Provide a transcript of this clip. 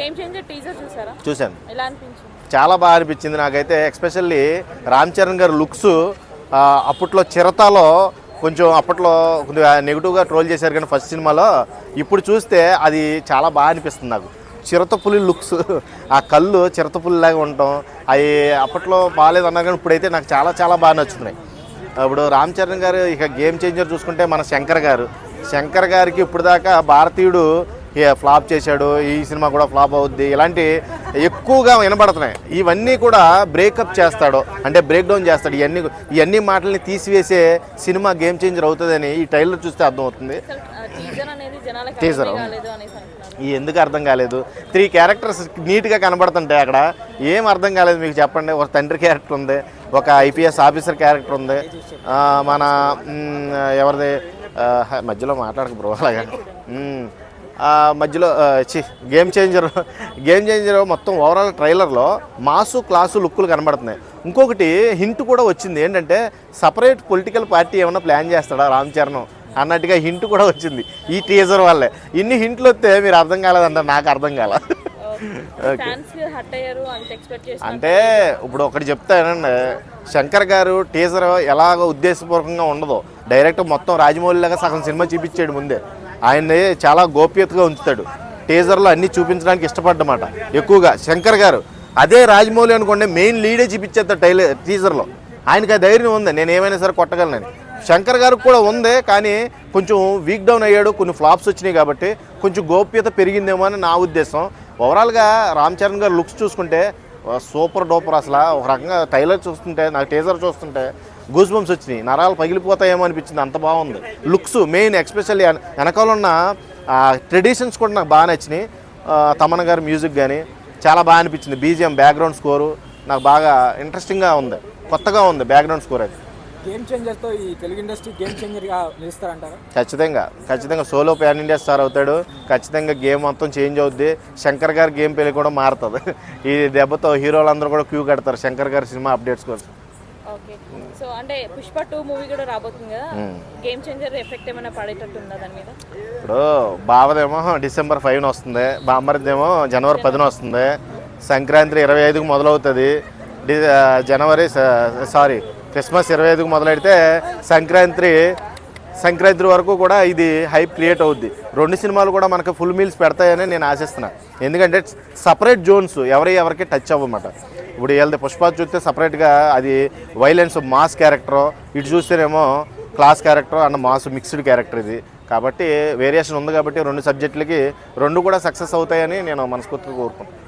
Game changer teaser చూసారా? చూశాను. ఎలా అనిపించింది? చాలా బాగా అనిపించింది నాకైతే. ఎక్స్పెషల్లీ రామ్ చరణ్ గారి లుక్స్ అప్పట్లో చిరతలో కొంచెం అప్పట్లో కొద్దిగా నెగిటివ్గా ట్రోల్ చేశారు, కానీ ఫస్ట్ సినిమాలో ఇప్పుడు చూస్తే అది చాలా బాగా అనిపిస్తుంది నాకు. చిరతపులి లుక్స్, ఆ కళ్ళు చిరతపులిలాగా ఉండటం, అవి అప్పట్లో బాగాలేదన్నారు, కానీ ఇప్పుడైతే నాకు చాలా చాలా బాగా నచ్చుతున్నాయి. ఇప్పుడు రామ్ చరణ్ గారు ఇక గేమ్ చేంజర్ చూసుకుంటే మన శంకర్ గారికి ఇప్పుడు దాకా భారతీయుడు ఫ్లాప్ చేశాడు, ఈ సినిమా కూడా ఫ్లాప్ అవుద్ది, ఇలాంటి ఎక్కువగా వినబడుతున్నాయి. ఇవన్నీ కూడా బ్రేకప్ చేస్తాడు, అంటే బ్రేక్ డౌన్ చేస్తాడు. ఇవన్నీ మాటల్ని తీసివేసే సినిమా గేమ్ చేంజర్ అవుతుందని ఈ ట్రైలర్ చూస్తే అర్థమవుతుంది. టీజర్ ఎందుకు అర్థం కాలేదు? 3 క్యారెక్టర్స్ నీట్గా కనబడుతుంటాయి అక్కడ. ఏం అర్థం కాలేదు మీకు చెప్పండి? ఒక తండ్రి క్యారెక్టర్ ఉంది, ఒక ఐపీఎస్ ఆఫీసర్ క్యారెక్టర్ ఉంది, మన ఎవరిది మధ్యలో మాట్లాడక బ్రో అలాగా మధ్యలో గేమ్ చేంజర్ మొత్తం ఓవరాల్ ట్రైలర్లో మాసు క్లాసు లుక్కులు కనబడుతున్నాయి. ఇంకొకటి హింట్ కూడా వచ్చింది, ఏంటంటే సపరేట్ పొలిటికల్ పార్టీ ఏమైనా ప్లాన్ చేస్తాడా రామ్ చరణ్ అన్నట్టుగా హింట్ కూడా వచ్చింది ఈ టీజర్ వల్లే. ఇన్ని హింట్లు వస్తే మీరు అర్థం కాలేదంట, నాకు అర్థం కాల. అంటే ఇప్పుడు ఒకటి చెప్తానండి, శంకర్ గారు టీజర్ ఎలాగో ఉద్దేశపూర్వకంగా ఉండదు, డైరెక్ట్ మొత్తం రాజమౌళిలాగా సగం సినిమా చూపించాడు ముందే. ఆయన్ని చాలా గోప్యతగా ఉంచుతాడు, టీజర్లో అన్నీ చూపించడానికి ఇష్టపడ్డమాట ఎక్కువగా శంకర్ గారు. అదే రాజమౌళి అనుకోండి మెయిన్ లీడే చూపించేస్తాడు టీజర్లో. ఆయనకి ఆ ధైర్యం ఉంది, నేను ఏమైనా సరే కొట్టగలనని. శంకర్ గారికి కూడా ఉంది, కానీ కొంచెం వీక్ డౌన్ అయ్యాడు, కొన్ని ఫ్లాప్స్ వచ్చినాయి కాబట్టి కొంచెం గోప్యత పెరిగిందేమో అని నా ఉద్దేశం. ఓవరాల్గా రామ్ చరణ్ గారు లుక్స్ చూసుకుంటే సూపర్ డూపర్. అసలు ఒక రకంగా ట్రైలర్ చూస్తుంటే, నాకు టీజర్ చూస్తుంటే గూస్ బంప్స్ వచ్చినాయి, నరాలు పగిలిపోతాయేమో అనిపించింది, అంత బాగుంది లుక్స్. మెయిన్ ఎక్స్పెషల్లీ వెనకాల ఉన్న ట్రెడిషన్స్ కూడా నాకు బాగా నచ్చినాయి. తమన్ గారి మ్యూజిక్ కానీ చాలా బాగా అనిపించింది. బీజిఎం బ్యాక్గ్రౌండ్ స్కోరు నాకు బాగా ఇంట్రెస్టింగ్గా ఉంది, కొత్తగా ఉంది బ్యాక్గ్రౌండ్ స్కోర్. అది గేమ్ చేంజర్తో ఈ తెలుగు ఇండస్ట్రీ గేమ్ చేంజర్గా నిలుస్తారంటారా? ఖచ్చితంగా సోలో ప్యాన్ ఇండియా స్టార్ అవుతాడు. ఖచ్చితంగా గేమ్ మొత్తం చేంజ్ అవుద్ది. శంకర్ గారి గేమ్ ప్లే కూడా మారుతుంది. ఈ దెబ్బతో హీరోలందరూ కూడా క్యూ కడతారు శంకర్ గారి సినిమా అప్డేట్స్ కోసం. ఓకే, సో అంటే పుష్ప 2 మూవీ కూడా రాబోతుంది కదా, గేమ్ చేంజర్ ఎఫెక్ట్ ఏమైనా పడేటట్టు ఉందా దాని మీద? ఇప్పుడు బావదేమో డిసెంబర్ 5న వస్తుంది, బామ్మరిదేమో జనవరి 10న వస్తుంది, సంక్రాంతి 25కి మొదలవుతుంది, క్రిస్మస్ 25కి మొదలెడితే సంక్రాంతి వరకు కూడా ఇది హైప్ క్రియేట్ అవుద్ది. 2 సినిమాలు కూడా మనకు ఫుల్ మీల్స్ పెడతాయని నేను ఆశిస్తున్నాను. ఎందుకంటే సపరేట్ జోన్స్ ఎవరికి టచ్ అవ్వమాట. ఇప్పుడు వీళ్ళది పుష్ప చూస్తే సపరేట్గా అది వైలెన్స్ మాస్ క్యారెక్టరు, ఇటు చూస్తేనేమో class character and mass mixed character ఇది. కాబట్టి వేరియేషన్ ఉంది కాబట్టి 2 సబ్జెక్టులకి 2 కూడా సక్సెస్ అవుతాయని నేను మనస్ఫూర్తిగా కోరుకుంటున్నాను.